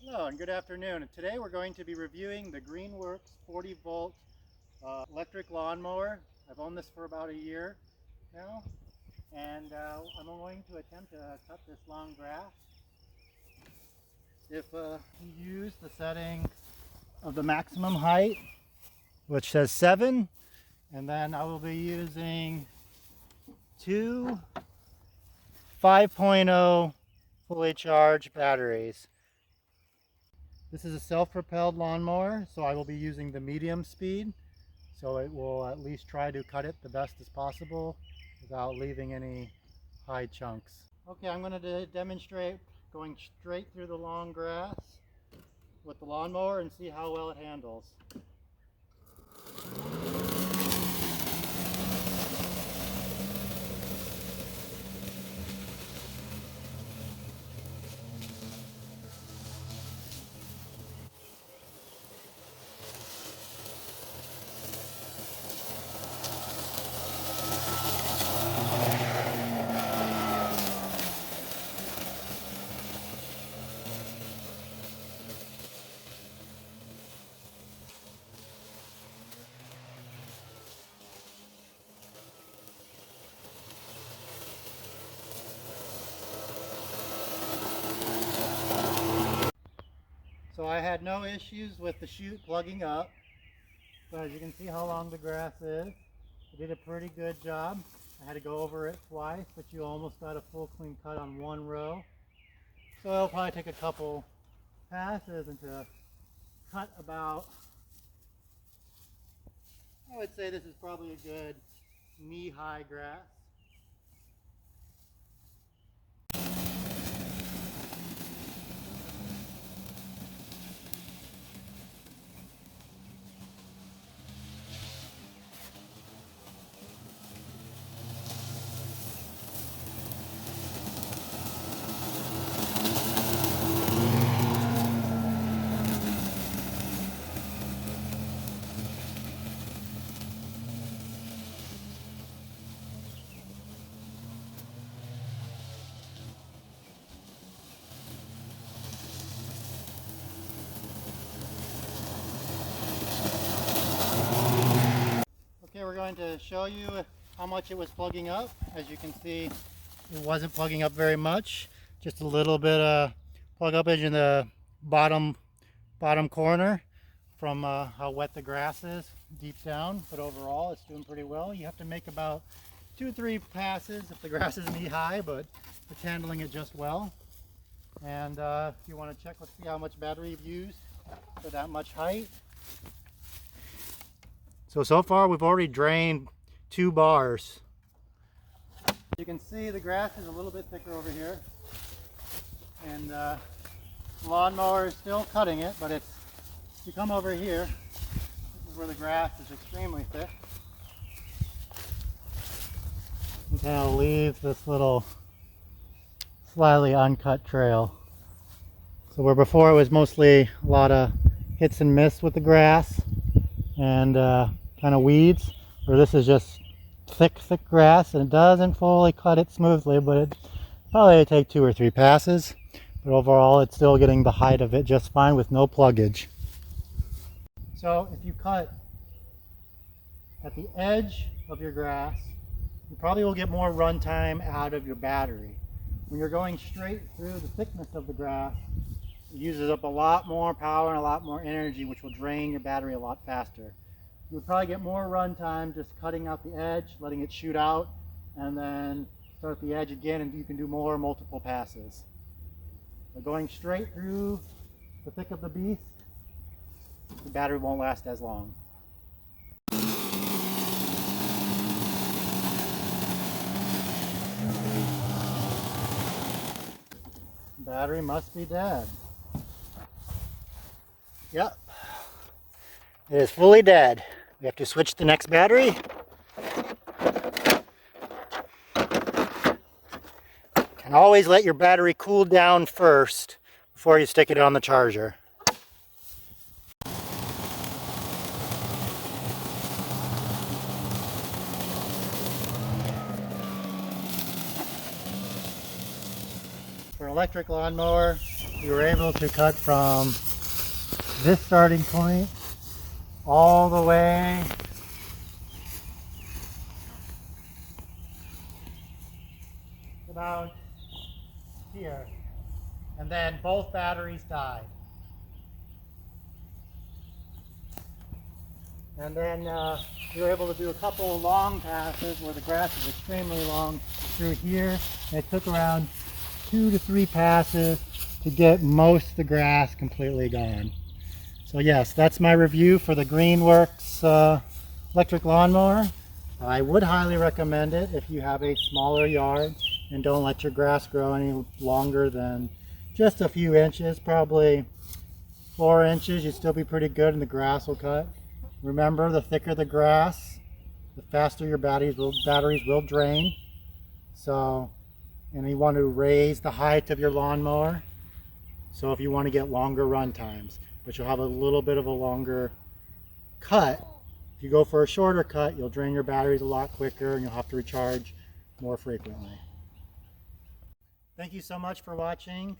Hello and good afternoon. And today we're going to be reviewing the Greenworks 40 volt electric lawnmower. I've owned this for about a year now, and I'm going to attempt to cut this long grass. If you use the setting of the maximum height, which says 7, and then I will be using two 5.0 fully charged batteries. This is a self-propelled lawnmower, so I will be using the medium speed, so it will at least try to cut it the best as possible without leaving any high chunks. Okay, I'm going to demonstrate going straight through the long grass with the lawnmower and see how well it handles. So I had no issues with the chute plugging up. So as you can see how long the grass is, I did a pretty good job. I had to go over it twice, but you almost got a full clean cut on one row. So it'll probably take a couple passes and to cut about, I would say this is probably a good knee-high grass. Okay, we're going to show you how much it was plugging up. As you can see, it wasn't plugging up very much. Just a little bit of plug upage in the bottom corner from how wet the grass is deep down. But overall, it's doing pretty well. You have to make about 2 or 3 passes if the grass is knee high, but it's handling it just well. And if you want to check, let's see how much battery you've used for that much height. So far we've already drained 2 bars. You can see the grass is a little bit thicker over here, and the lawnmower is still cutting it, but it's, if you come over here, this is where the grass is extremely thick. You kind of leave this little slightly uncut trail. So where before it was mostly a lot of hits and miss with the grass and kind of weeds, where this is just thick grass, and it doesn't fully cut it smoothly, but it probably take 2 or 3 passes. But overall, it's still getting the height of it just fine with no pluggage. So if you cut at the edge of your grass, you probably will get more run time out of your battery. When you're going straight through the thickness of the grass, it uses up a lot more power and a lot more energy, which will drain your battery a lot faster. You'll probably get more run time just cutting out the edge, letting it shoot out, and then start the edge again, and you can do more multiple passes. But going straight through the thick of the beast, the battery won't last as long. Battery must be dead. Yep, it is fully dead. We have to switch the next battery. And always let your battery cool down first before you stick it on the charger. For an electric lawnmower, you were able to cut from this starting point all the way about here, and then both batteries died. And then you were able to do a couple of long passes where the grass is extremely long through here. And it took around 2 to 3 passes to get most of the grass completely gone. So yes, that's my review for the Greenworks electric lawnmower. I would highly recommend it if you have a smaller yard and don't let your grass grow any longer than just a few inches, probably 4 inches. You'd still be pretty good and the grass will cut. Remember, the thicker the grass, the faster your batteries will drain. So, and you want to raise the height of your lawnmower. So if you want to get longer run times, but you'll have a little bit of a longer cut. If you go for a shorter cut, you'll drain your batteries a lot quicker and you'll have to recharge more frequently. Thank you so much for watching.